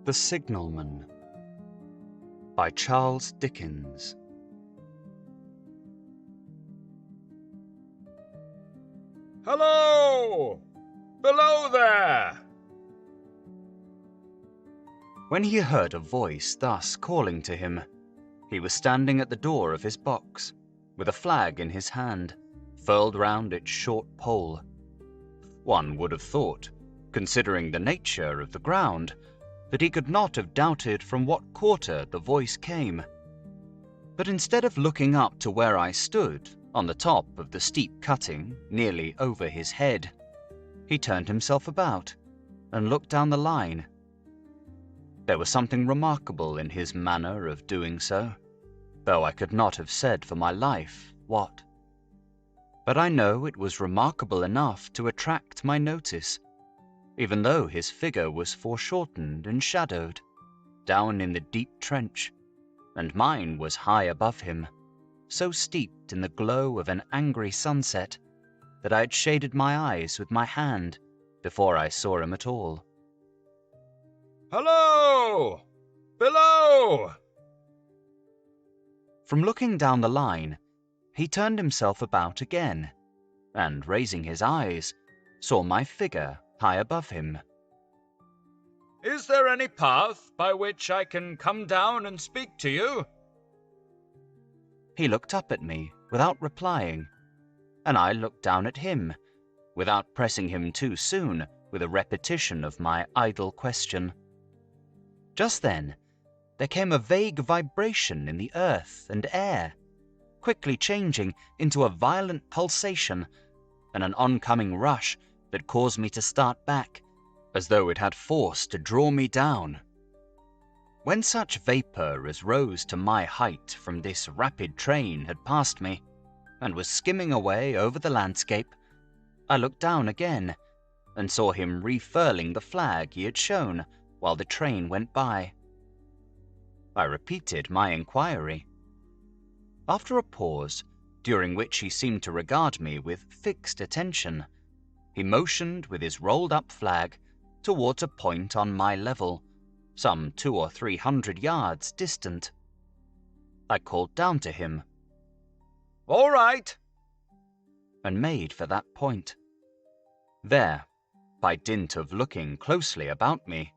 The Signalman by Charles Dickens. Hello! Below there! When he heard a voice thus calling to him, he was standing at the door of his box, with a flag in his hand, furled round its short pole. One would have thought, considering the nature of the ground, that he could not have doubted from what quarter the voice came. But instead of looking up to where I stood, on the top of the steep cutting, nearly over his head, he turned himself about and looked down the line. There was something remarkable in his manner of doing so, though I could not have said for my life what. But I know it was remarkable enough to attract my notice, even though his figure was foreshortened and shadowed, down in the deep trench, and mine was high above him, so steeped in the glow of an angry sunset that I had shaded my eyes with my hand before I saw him at all. Hello! Below! From looking down the line, he turned himself about again, and raising his eyes, saw my figure high above him. Is there any path by which I can come down and speak to you? He looked up at me without replying, and I looked down at him, without pressing him too soon with a repetition of my idle question. Just then, there came a vague vibration in the earth and air, quickly changing into a violent pulsation and an oncoming rush that caused me to start back, as though it had force to draw me down. When such vapor as rose to my height from this rapid train had passed me, and was skimming away over the landscape, I looked down again, and saw him refurling the flag he had shown while the train went by. I repeated my inquiry. After a pause, during which he seemed to regard me with fixed attention, he motioned with his rolled-up flag towards a point on my level, some 200 or 300 yards distant. I called down to him, All right, and made for that point. There, by dint of looking closely about me,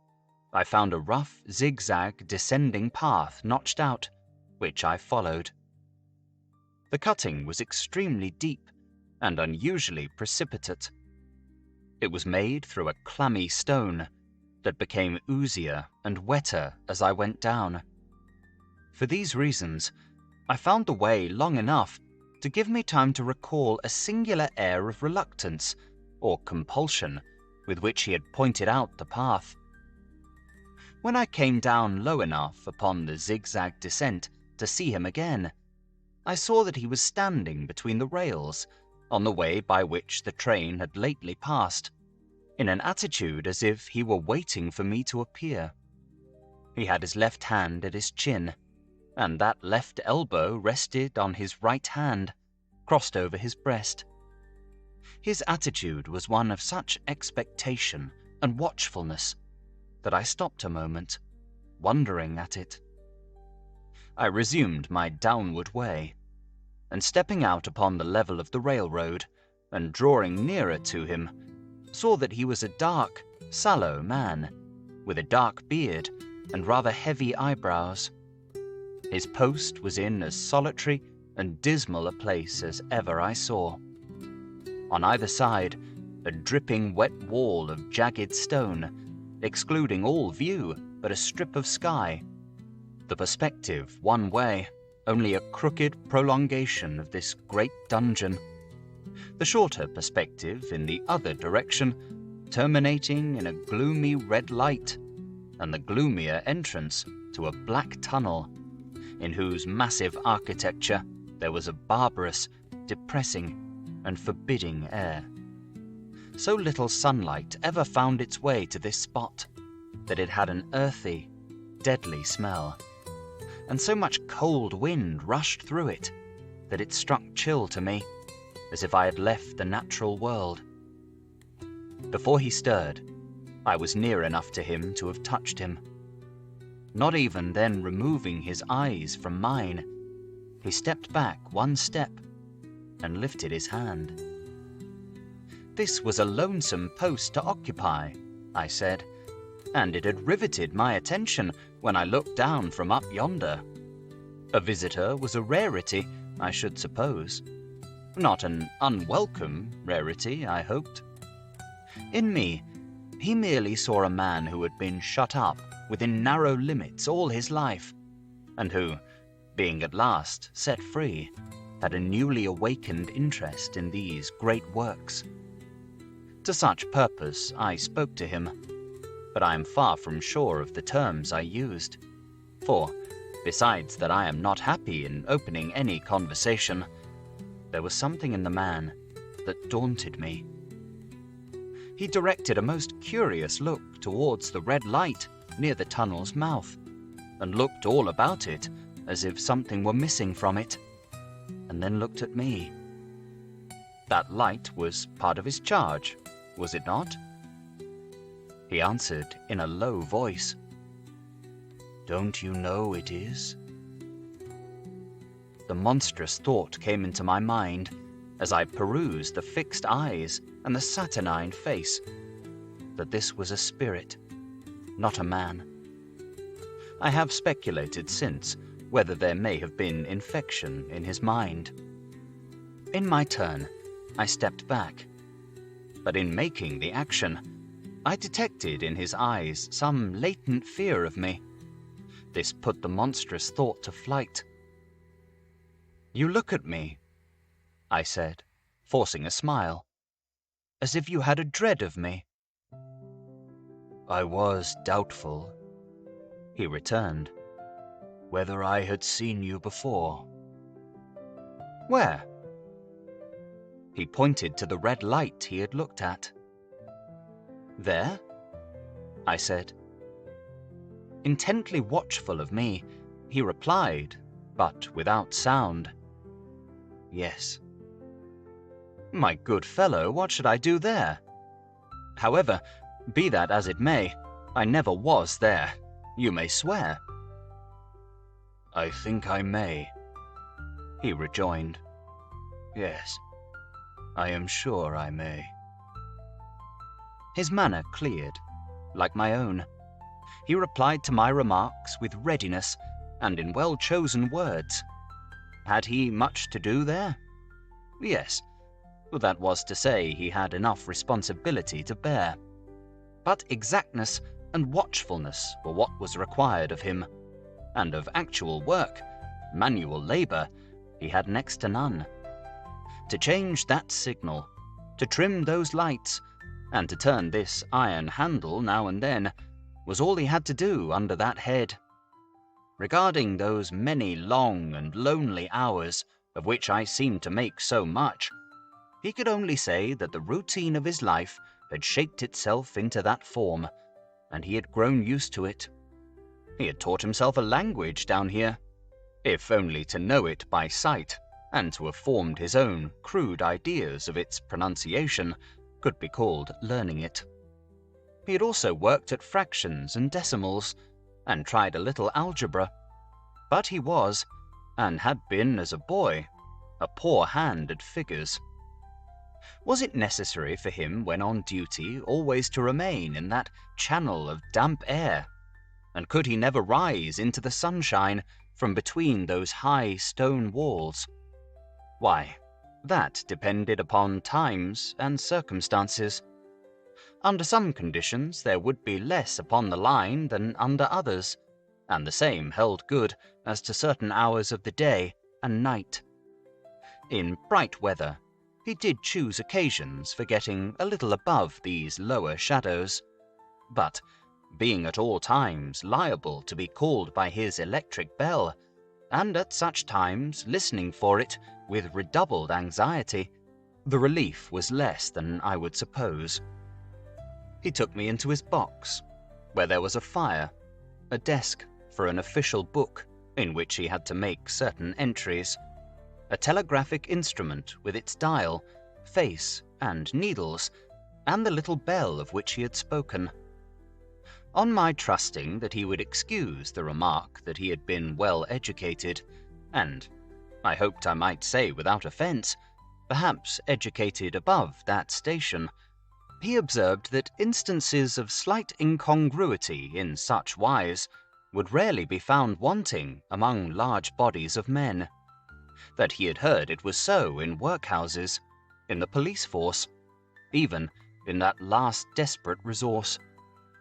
I found a rough, zigzag, descending path notched out, which I followed. The cutting was extremely deep and unusually precipitate. It was made through a clammy stone that became oozier and wetter as I went down. For these reasons, I found the way long enough to give me time to recall a singular air of reluctance or compulsion with which he had pointed out the path. When I came down low enough upon the zigzag descent to see him again, I saw that he was standing between the rails on the way by which the train had lately passed, in an attitude as if he were waiting for me to appear. He had his left hand at his chin, and that left elbow rested on his right hand, crossed over his breast. His attitude was one of such expectation and watchfulness that I stopped a moment, wondering at it. I resumed my downward way, and stepping out upon the level of the railroad, and drawing nearer to him, saw that he was a dark, sallow man, with a dark beard and rather heavy eyebrows. His post was in as solitary and dismal a place as ever I saw. On either side, a dripping wet wall of jagged stone, excluding all view but a strip of sky. The perspective one way, only a crooked prolongation of this great dungeon. The shorter perspective in the other direction, terminating in a gloomy red light, and the gloomier entrance to a black tunnel, in whose massive architecture there was a barbarous, depressing, and forbidding air. So little sunlight ever found its way to this spot that it had an earthy, deadly smell, and so much cold wind rushed through it that it struck chill to me, as if I had left the natural world. Before he stirred, I was near enough to him to have touched him, not even then removing his eyes from mine. He stepped back one step and lifted his hand. This was a lonesome post to occupy, I said, and it had riveted my attention when I looked down from up yonder. A visitor was a rarity, I should suppose. Not an unwelcome rarity, I hoped. In me, he merely saw a man who had been shut up within narrow limits all his life, and who, being at last set free, had a newly awakened interest in these great works. To such purpose I spoke to him, but I am far from sure of the terms I used, for, besides that I am not happy in opening any conversation, there was something in the man that daunted me. He directed a most curious look towards the red light near the tunnel's mouth, and looked all about it as if something were missing from it, and then looked at me. That light was part of his charge, was it not? He answered in a low voice, "Don't you know it is?" The monstrous thought came into my mind as I perused the fixed eyes and the saturnine face, that this was a spirit, not a man. I have speculated since whether there may have been infection in his mind. In my turn, I stepped back, but in making the action, I detected in his eyes some latent fear of me. This put the monstrous thought to flight. "You look at me," I said, forcing a smile, "as if you had a dread of me." "I was doubtful," he returned, "whether I had seen you before." "Where?" He pointed to the red light he had looked at. "There?" I said. Intently watchful of me, he replied, but without sound, "Yes." "My good fellow, what should I do there? However, be that as it may, I never was there, you may swear." "I think I may," he rejoined. "Yes, I am sure I may." His manner cleared, like my own. He replied to my remarks with readiness and in well-chosen words. Had he much to do there? Yes. That was to say, he had enough responsibility to bear. But exactness and watchfulness were what was required of him, and of actual work, manual labor, he had next to none. To change that signal, to trim those lights, and to turn this iron handle now and then, was all he had to do under that head. Regarding those many long and lonely hours, of which I seemed to make so much, he could only say that the routine of his life had shaped itself into that form, and he had grown used to it. He had taught himself a language down here, if only to know it by sight, and to have formed his own crude ideas of its pronunciation could be called learning it. He had also worked at fractions and decimals, and tried a little algebra, but he was, and had been as a boy, a poor hand at figures. Was it necessary for him when on duty always to remain in that channel of damp air, and could he never rise into the sunshine from between those high stone walls? Why, that depended upon times and circumstances. Under some conditions there would be less upon the line than under others, and the same held good as to certain hours of the day and night. In bright weather, he did choose occasions for getting a little above these lower shadows, but, being at all times liable to be called by his electric bell, and at such times listening for it with redoubled anxiety, the relief was less than I would suppose. He took me into his box, where there was a fire, a desk for an official book in which he had to make certain entries, a telegraphic instrument with its dial, face, and needles, and the little bell of which he had spoken. on my trusting that he would excuse the remark that he had been well educated, and, I hoped I might say without offence, perhaps educated above that station, he observed that instances of slight incongruity in such wise would rarely be found wanting among large bodies of men, that he had heard it was so in workhouses, in the police force, even in that last desperate resource,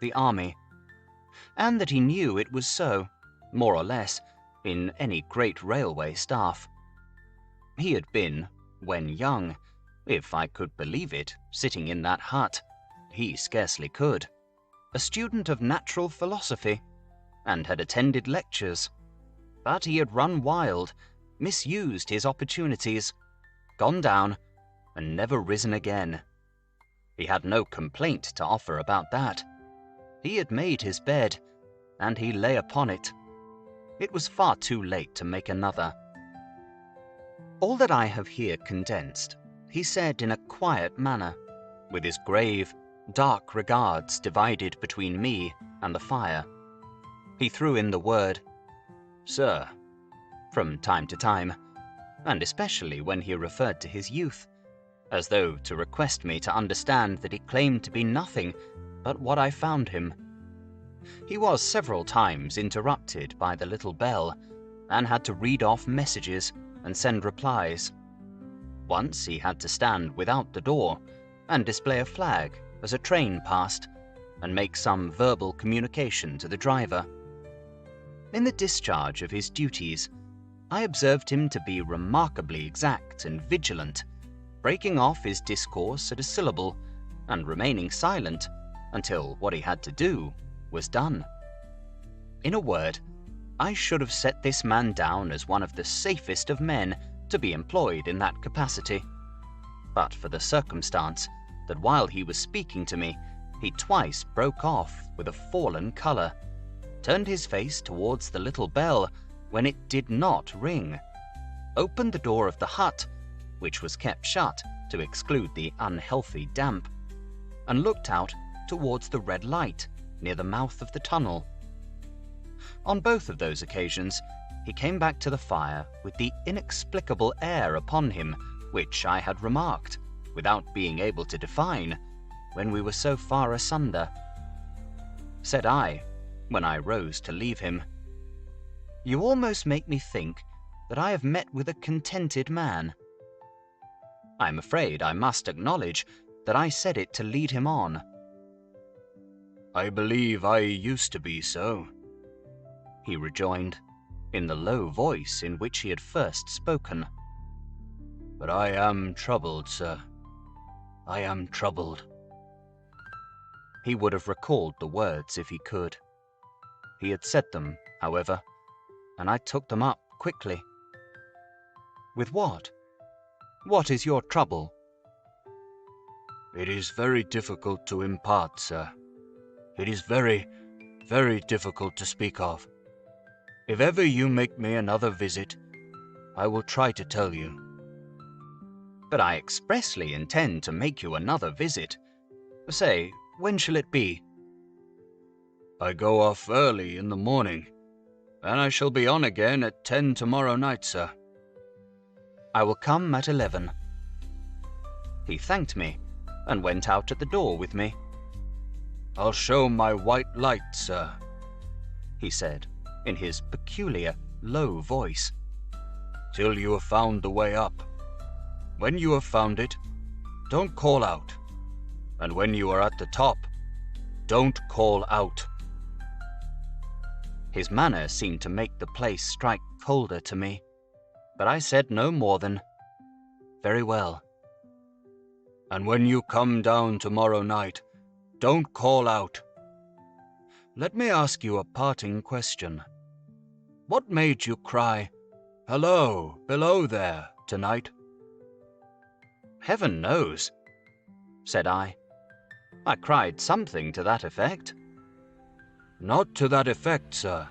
the army, and that he knew it was so, more or less, in any great railway staff. He had been, when young, if I could believe it, sitting in that hut, he scarcely could, a student of natural philosophy, and had attended lectures, but he had run wild, misused his opportunities, gone down, and never risen again. He had no complaint to offer about that. He had made his bed, and he lay upon it. It was far too late to make another. All that I have here condensed, he said in a quiet manner, with his grave, dark regards divided between me and the fire. He threw in the word, "Sir," from time to time, and especially when he referred to his youth, as though to request me to understand that he claimed to be nothing but what I found him. He was several times interrupted by the little bell, and had to read off messages and send replies. Once he had to stand without the door and display a flag as a train passed, and make some verbal communication to the driver. In the discharge of his duties, I observed him to be remarkably exact and vigilant, breaking off his discourse at a syllable, and remaining silent until what he had to do was done. In a word, I should have set this man down as one of the safest of men to be employed in that capacity, but for the circumstance that while he was speaking to me, he twice broke off with a fallen colour, turned his face towards the little bell when it did not ring, opened the door of the hut, which was kept shut to exclude the unhealthy damp, and looked out towards the red light near the mouth of the tunnel. On both of those occasions, he came back to the fire with the inexplicable air upon him which I had remarked, without being able to define, when we were so far asunder. Said I, when I rose to leave him, "You almost make me think that I have met with a contented man." I am afraid I must acknowledge that I said it to lead him on. "I believe I used to be so," he rejoined, in the low voice in which he had first spoken. "But I am troubled, sir. I am troubled." He would have recalled the words if he could. He had said them, however, and I took them up quickly. "With what? What is your trouble?" "It is very difficult to impart, sir. It is very, very difficult to speak of. If ever you make me another visit, I will try to tell you." "But I expressly intend to make you another visit. Say, when shall it be?" "I go off early in the morning, and I shall be on again at 10 tomorrow night, sir." "I will come at 11. He thanked me, and went out at the door with me. "I'll show my white light, sir," he said, in his peculiar, low voice, "till you have found the way up. When you have found it, don't call out, and when you are at the top, don't call out." His manner seemed to make the place strike colder to me, but I said no more than, "Very well." "And when you come down tomorrow night, don't call out. Let me ask you a parting question. What made you cry, 'Hello, below there,' tonight?" "Heaven knows," said I. "I cried something to that effect." "Not to that effect, sir.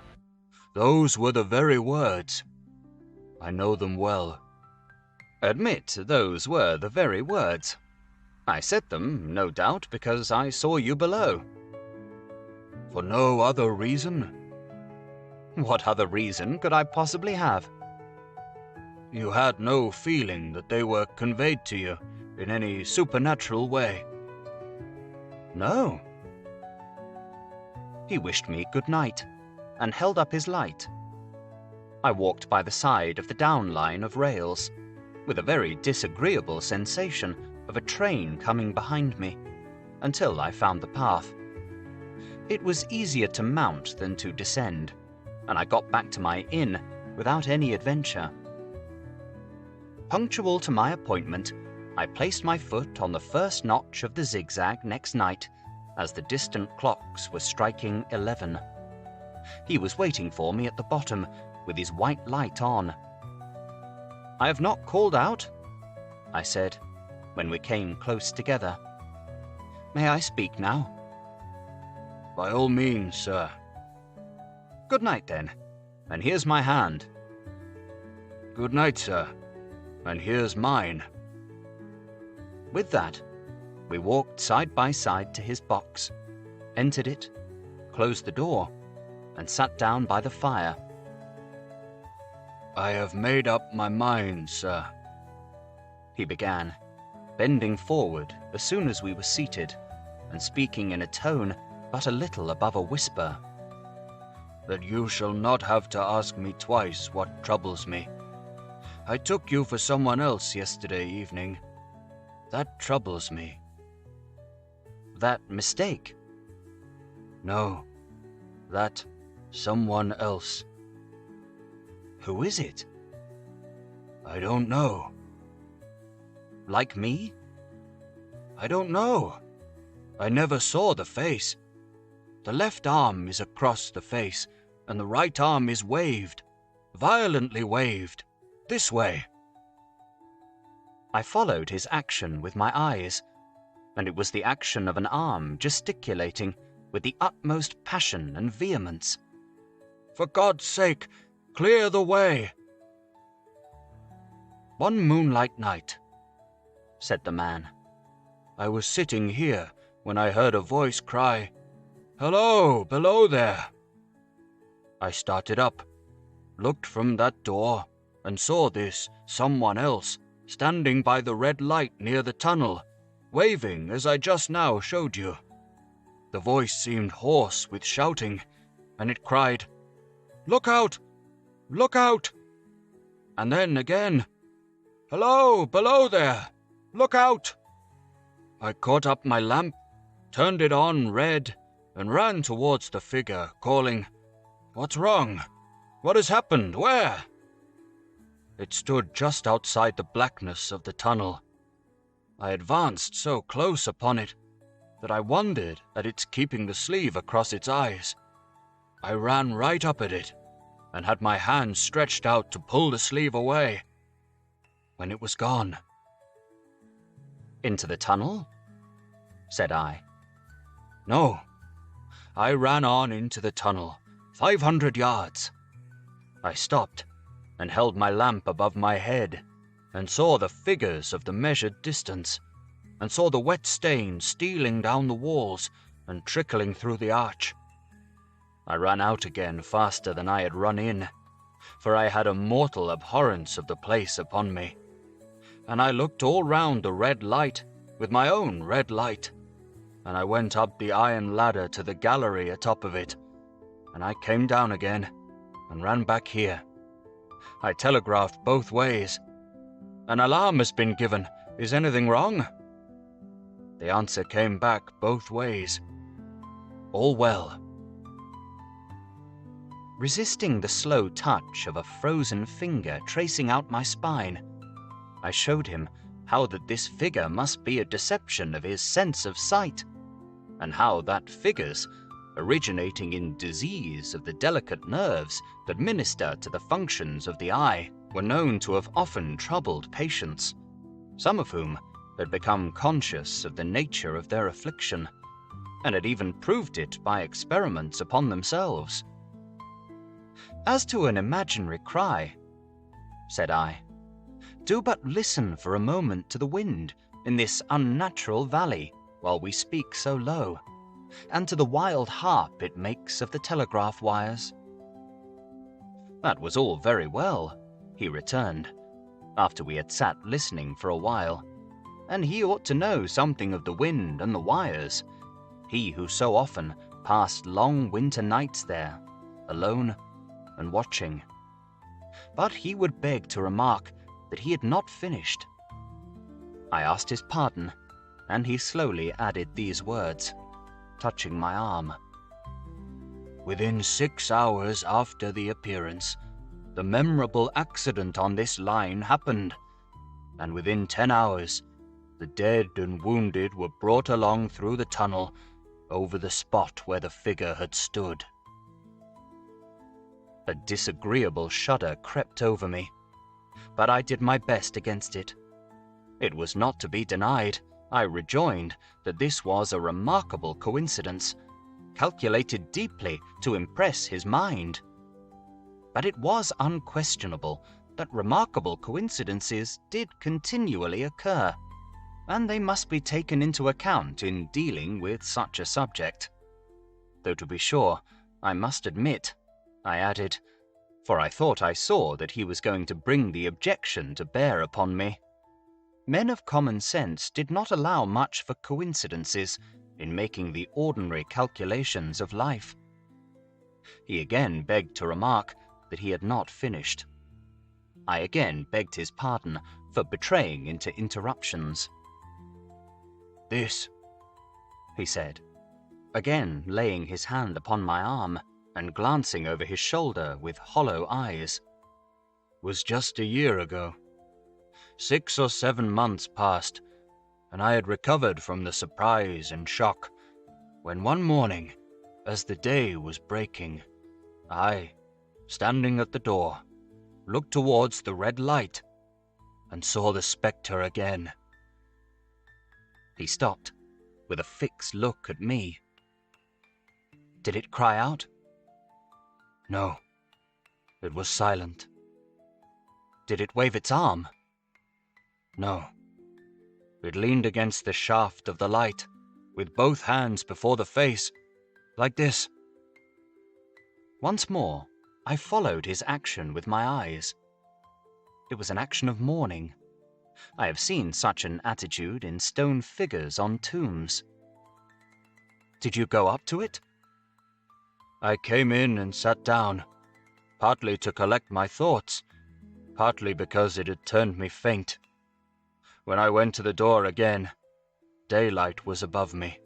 Those were the very words. I know them well." "Admit those were the very words. I said them, no doubt, because I saw you below." For no other reason? What other reason could I possibly have? You had no feeling that they were conveyed to you in any supernatural way? No. He wished me good night and held up his light. I walked by the side of the down line of rails, with a very disagreeable sensation of a train coming behind me, until I found the path. It was easier to mount than to descend, and I got back to my inn without any adventure. Punctual to my appointment, I placed my foot on the first notch of the zigzag next night as the distant clocks were striking 11. He was waiting for me at the bottom with his white light on. "I have not called out," I said, when we came close together. "May I speak now?" By all means, sir. "Good night, then, and here's my hand." Good night, sir, and here's mine. With that, we walked side by side to his box, entered it, closed the door, and sat down by the fire. I have made up my mind, sir, he began, bending forward as soon as we were seated, and speaking in a tone but a little above a whisper. that you shall not have to ask me twice what troubles me. I took you for someone else yesterday evening. That troubles me. That mistake? No, that someone else. Who is it? I don't know. Like me? I don't know. I never saw the face. The left arm is across the face, and the right arm is waved, violently waved, this way. I followed his action with my eyes, and it was the action of an arm gesticulating with the utmost passion and vehemence. For God's sake, clear the way. One moonlight night, said the man, I was sitting here when I heard a voice cry, "Hello, below there." I started up, looked from that door, and saw this someone else standing by the red light near the tunnel, waving as I just now showed you. The voice seemed hoarse with shouting, and it cried, "Look out! Look out!" And then again, "Hello, below there! Look out!" I caught up my lamp, turned it on red, and ran towards the figure, calling, "What's wrong? What has happened? Where?" It stood just outside the blackness of the tunnel. I advanced so close upon it that I wondered at its keeping the sleeve across its eyes. I ran right up at it, and had my hand stretched out to pull the sleeve away, when it was gone. Into the tunnel? Said I. No, I ran on into the tunnel, 500 yards. I stopped and held my lamp above my head, and saw the figures of the measured distance, and saw the wet stain stealing down the walls and trickling through the arch. I ran out again faster than I had run in, for I had a mortal abhorrence of the place upon me, and I looked all round the red light with my own red light, and I went up the iron ladder to the gallery atop of it, and I came down again and ran back here. I telegraphed both ways. "An alarm has been given. Is anything wrong?" The answer came back both ways. "All well." Resisting the slow touch of a frozen finger tracing out my spine, I showed him how that this figure must be a deception of his sense of sight, and how that figures, originating in disease of the delicate nerves that minister to the functions of the eye, were known to have often troubled patients, some of whom had become conscious of the nature of their affliction, and had even proved it by experiments upon themselves. "As to an imaginary cry," said I, "do but listen for a moment to the wind in this unnatural valley while we speak so low, and to the wild harp it makes of the telegraph wires." "That was all very well," he returned, after we had sat listening for a while, "and he ought to know something of the wind and the wires, he who so often passed long winter nights there, alone and watching." But he would beg to remark that he had not finished. I asked his pardon, and he slowly added these words, touching my arm. "Within 6 hours after the appearance, the memorable accident on this line happened, and within 10 hours, the dead and wounded were brought along through the tunnel over the spot where the figure had stood." A disagreeable shudder crept over me, but I did my best against it. It was not to be denied, I rejoined, that this was a remarkable coincidence, calculated deeply to impress his mind. But it was unquestionable that remarkable coincidences did continually occur, and they must be taken into account in dealing with such a subject. Though to be sure, I must admit, I added, for I thought I saw that he was going to bring the objection to bear upon me, men of common sense did not allow much for coincidences in making the ordinary calculations of life. He again begged to remark that he had not finished. I again begged his pardon for betraying into interruptions. "This," he said, again laying his hand upon my arm and glancing over his shoulder with hollow eyes, "was just a year ago. 6 or 7 months passed, and I had recovered from the surprise and shock, when one morning, as the day was breaking, I, standing at the door, looked towards the red light and saw the spectre again." He stopped, with a fixed look at me. "Did it cry out?" "No, it was silent." "Did it wave its arm?" "No. It leaned against the shaft of the light, with both hands before the face, like this." Once more, I followed his action with my eyes. It was an action of mourning. I have seen such an attitude in stone figures on tombs. "Did you go up to it?" "I came in and sat down, partly to collect my thoughts, partly because it had turned me faint. When I went to the door again, daylight was above me,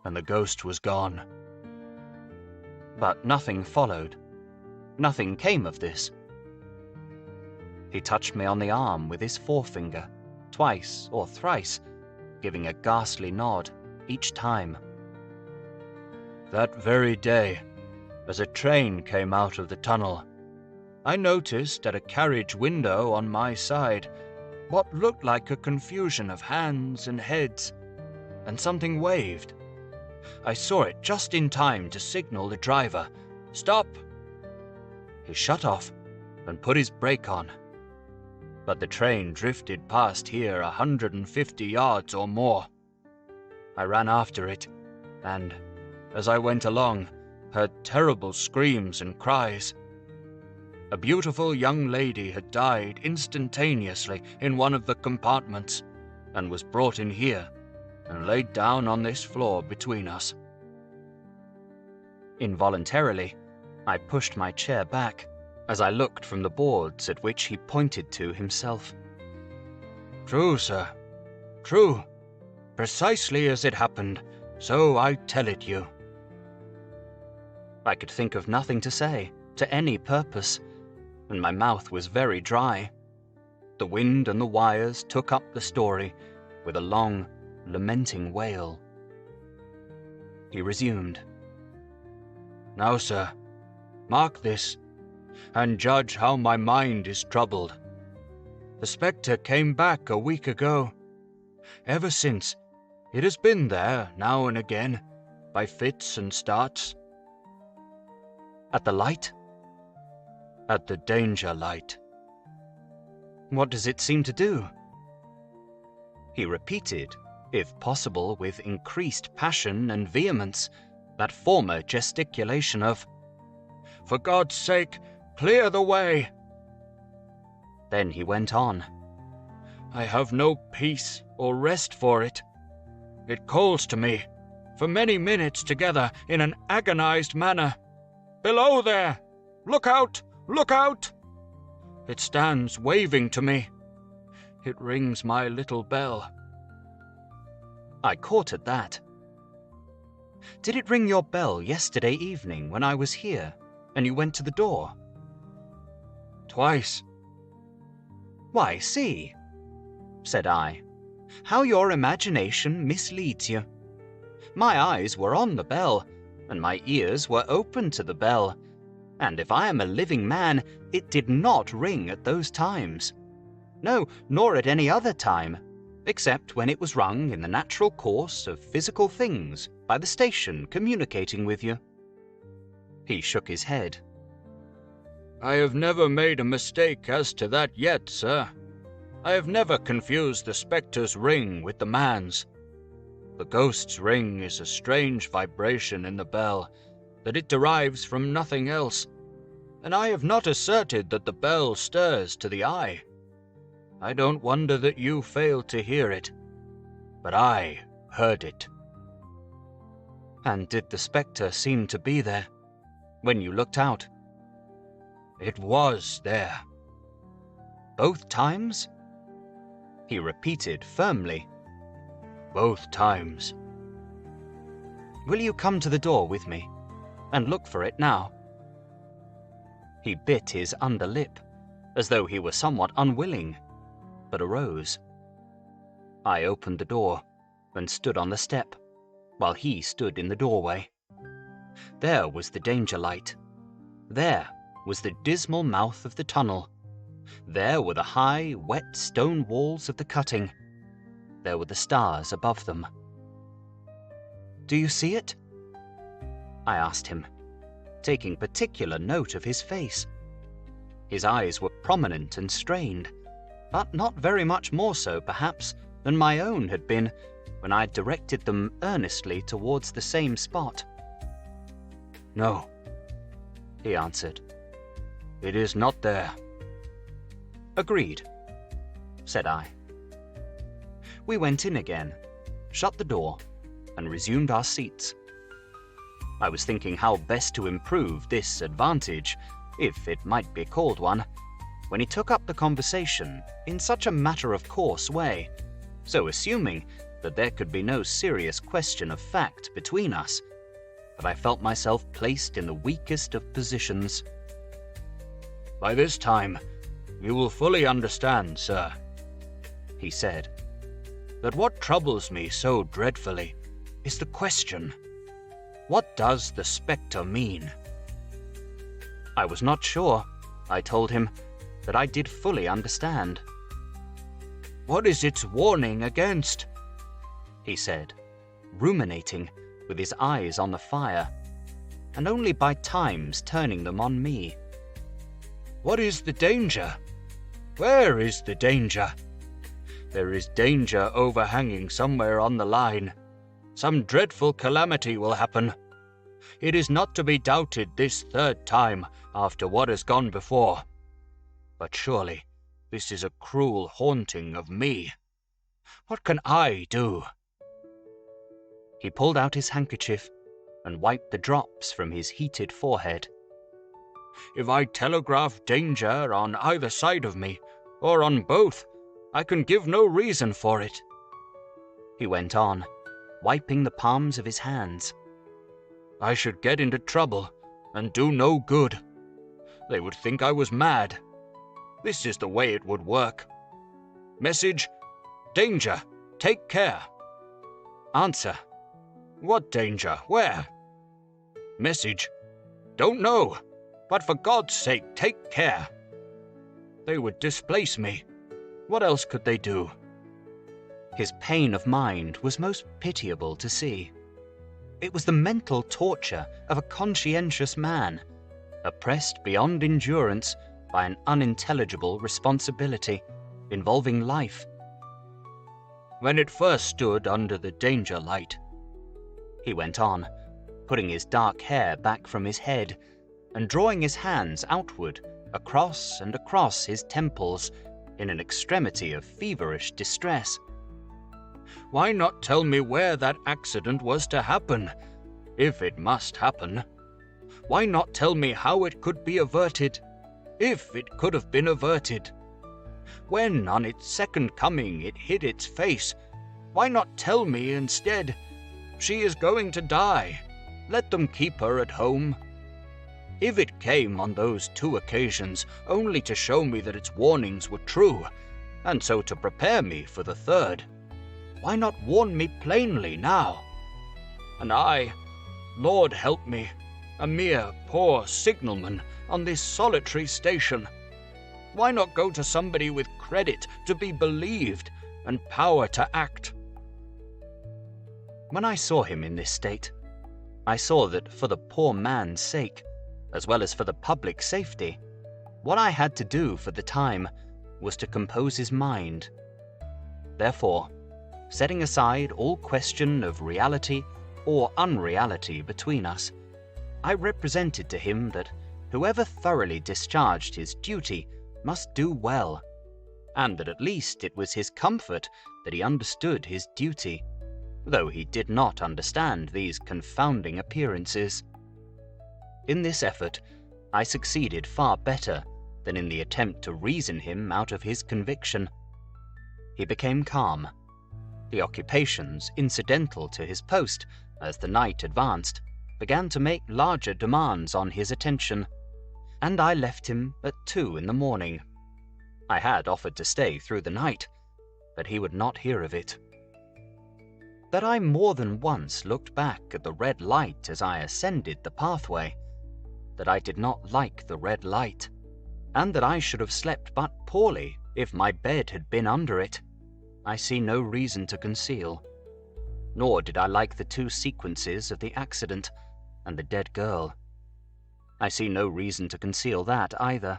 and the ghost was gone." But nothing followed. Nothing came of this. He touched me on the arm with his forefinger, twice or thrice, giving a ghastly nod each time. "That very day, as a train came out of the tunnel, I noticed at a carriage window on my side what looked like a confusion of hands and heads, and something waved. I saw it just in time to signal the driver, 'Stop!' He shut off and put his brake on. But the train drifted past here 150 yards or more. I ran after it, and, as I went along, heard terrible screams and cries. A beautiful young lady had died instantaneously in one of the compartments, and was brought in here, and laid down on this floor between us." Involuntarily, I pushed my chair back, as I looked from the boards at which he pointed to himself. "True, sir, true. Precisely as it happened, so I tell it you." I could think of nothing to say, to any purpose, and my mouth was very dry. The wind and the wires took up the story with a long, lamenting wail. He resumed. "Now, sir, mark this, and judge how my mind is troubled. The spectre came back a week ago. Ever since, it has been there now and again, by fits and starts." "At the light?" "At the danger light." "What does it seem to do?" He repeated, if possible with increased passion and vehemence, that former gesticulation of, "For God's sake, clear the way!" Then he went on, "I have no peace or rest for it. It calls to me, for many minutes together, in an agonized manner. 'Below there! Look out! Look out!' It stands waving to me. It rings my little bell." I caught at that. "Did it ring your bell yesterday evening when I was here, and you went to the door?" "Twice." "Why, see," said I, "how your imagination misleads you. My eyes were on the bell, and my ears were open to the bell, and if I am a living man, it did not ring at those times. No, nor at any other time, except when it was rung in the natural course of physical things by the station communicating with you." He shook his head. "I have never made a mistake as to that yet, sir. I have never confused the spectre's ring with the man's. The ghost's ring is a strange vibration in the bell, that it derives from nothing else, and I have not asserted that the bell stirs to the eye. I don't wonder that you failed to hear it, but I heard it." "And did the spectre seem to be there, when you looked out?" "It was there." "Both times?" He repeated firmly, "Both times." "Will you come to the door with me, and look for it now?" He bit his under lip, as though he were somewhat unwilling, but arose. I opened the door, and stood on the step, while he stood in the doorway. There was the danger light. There was the dismal mouth of the tunnel. There were the high, wet stone walls of the cutting. There were the stars above them. "Do you see it?" I asked him, taking particular note of his face. His eyes were prominent and strained, but not very much more so, perhaps, than my own had been when I directed them earnestly towards the same spot. "No," he answered. "It is not there." "Agreed," said I. We went in again, shut the door, and resumed our seats. I was thinking how best to improve this advantage, if it might be called one, when he took up the conversation in such a matter-of-course way, so assuming that there could be no serious question of fact between us, that I felt myself placed in the weakest of positions. "By this time, you will fully understand, sir," he said, "that what troubles me so dreadfully is the question, what does the spectre mean?" I was not sure, I told him, that I did fully understand. "What is its warning against?" he said, ruminating, with his eyes on the fire, and only by times turning them on me. "What is the danger? Where is the danger? There is danger overhanging somewhere on the line. Some dreadful calamity will happen. It is not to be doubted this third time after what has gone before. But surely this is a cruel haunting of me. What can I do?" He pulled out his handkerchief and wiped the drops from his heated forehead. "If I telegraph danger on either side of me, or on both, I can give no reason for it," he went on, wiping the palms of his hands. "I should get into trouble and do no good. They would think I was mad. This is the way it would work. Message: danger, take care. Answer: what danger, where? Message: don't know, but for God's sake, take care. They would displace me. What else could they do?" His pain of mind was most pitiable to see. It was the mental torture of a conscientious man, oppressed beyond endurance by an unintelligible responsibility involving life. when it first stood under the danger light," he went on, putting his dark hair back from his head and drawing his hands outward across and across his temples in an extremity of feverish distress. "Why not tell me where that accident was to happen, if it must happen? Why not tell me how it could be averted, if it could have been averted? When on its second coming it hid its face, why not tell me instead, 'She is going to die, let them keep her at home'? If it came on those 2 occasions only to show me that its warnings were true, and so to prepare me for the 3rd, why not warn me plainly now? And I, Lord help me, a mere poor signalman on this solitary station, why not go to somebody with credit to be believed and power to act?" When I saw him in this state, I saw that for the poor man's sake, as well as for the public safety, what I had to do for the time was to compose his mind. Therefore, setting aside all question of reality or unreality between us, I represented to him that whoever thoroughly discharged his duty must do well, and that at least it was his comfort that he understood his duty, though he did not understand these confounding appearances. In this effort, I succeeded far better than in the attempt to reason him out of his conviction. He became calm. The occupations incidental to his post as the night advanced began to make larger demands on his attention, and I left him at 2 in the morning. I had offered to stay through the night, but he would not hear of it. That I more than once looked back at the red light as I ascended the pathway, that I did not like the red light, and that I should have slept but poorly if my bed had been under it, I see no reason to conceal. Nor did I like the 2 sequences of the accident and the dead girl. I see no reason to conceal that either.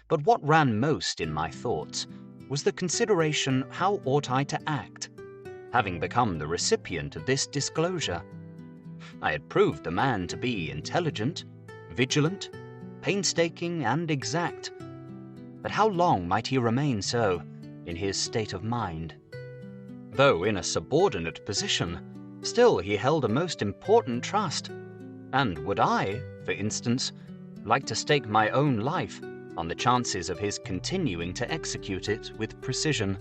But what ran most in my thoughts was the consideration how ought I to act, having become the recipient of this disclosure. I had proved the man to be intelligent, vigilant, painstaking, and exact. But how long might he remain so, in his state of mind? Though in a subordinate position, still he held a most important trust, and would I, for instance, like to stake my own life on the chances of his continuing to execute it with precision?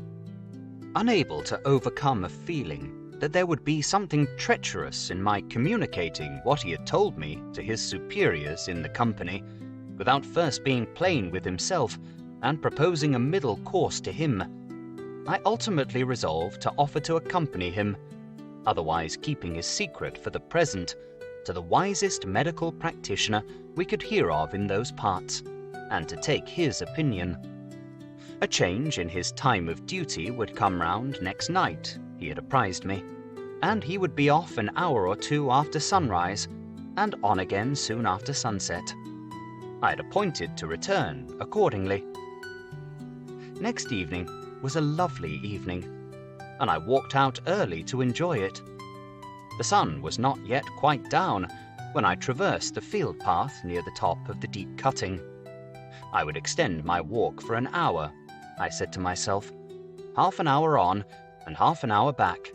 Unable to overcome a feeling that there would be something treacherous in my communicating what he had told me to his superiors in the company, without first being plain with himself and proposing a middle course to him, I ultimately resolved to offer to accompany him, otherwise keeping his secret for the present, to the wisest medical practitioner we could hear of in those parts, and to take his opinion. A change in his time of duty would come round next night, he had apprised me, and he would be off an hour or 2 after sunrise, and on again soon after sunset. I had appointed to return accordingly. Next evening was a lovely evening, and I walked out early to enjoy it. The sun was not yet quite down when I traversed the field path near the top of the deep cutting. I would extend my walk for an hour, I said to myself, half an hour on and half an hour back,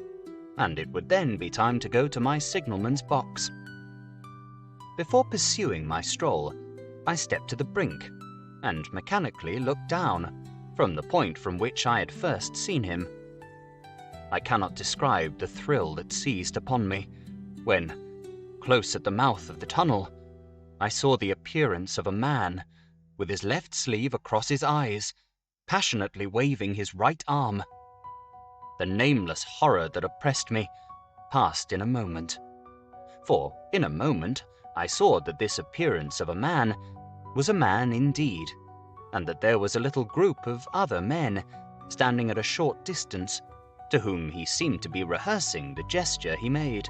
and it would then be time to go to my signalman's box. Before pursuing my stroll, I stepped to the brink and mechanically looked down from the point from which I had first seen him. I cannot describe the thrill that seized upon me when, close at the mouth of the tunnel, I saw the appearance of a man, with his left sleeve across his eyes, passionately waving his right arm. The nameless horror that oppressed me passed in a moment. For, in a moment, I saw that this appearance of a man was a man indeed, and that there was a little group of other men standing at a short distance, to whom he seemed to be rehearsing the gesture he made.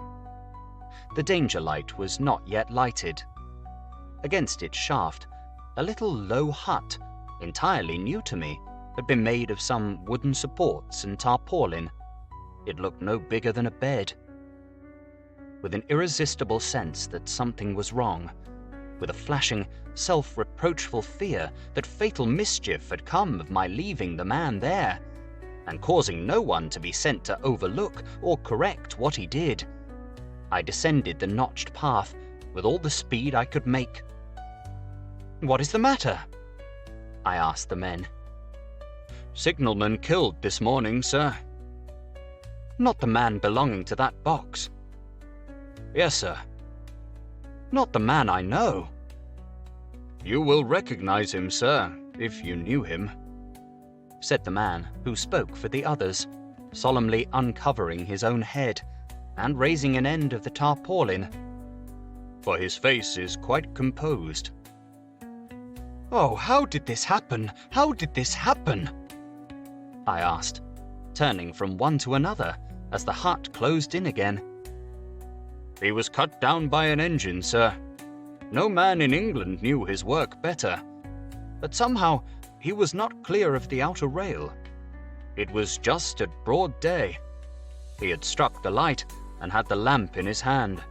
The danger light was not yet lighted. Against its shaft, a little low hut, entirely new to me, had been made of some wooden supports and tarpaulin. It looked no bigger than a bed. With an irresistible sense that something was wrong, with a flashing, self-reproachful fear that fatal mischief had come of my leaving the man there, and causing no one to be sent to overlook or correct what he did, I descended the notched path with all the speed I could make. "What is the matter?" I asked the men. "Signalman killed this morning, sir." "Not the man belonging to that box?" "Yes, sir." "Not the man I know?" "You will recognize him, sir, if you knew him," said the man who spoke for the others, solemnly uncovering his own head and raising an end of the tarpaulin. "For his face is quite composed." "Oh, how did this happen? How did this happen?" I asked, turning from one to another as the hut closed in again. "He was cut down by an engine, sir. No man in England knew his work better. But somehow he was not clear of the outer rail. It was just at broad day. He had struck the light and had the lamp in his hand.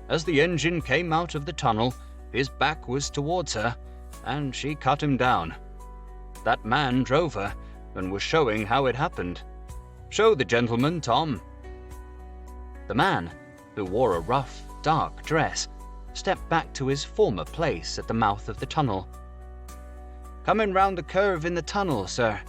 As the engine came out of the tunnel, his back was towards her, and she cut him down. That man drove her and was showing how it happened. Show the gentleman, Tom." The man, who wore a rough, dark dress, stepped back to his former place at the mouth of the tunnel. "Coming round the curve in the tunnel, sir,"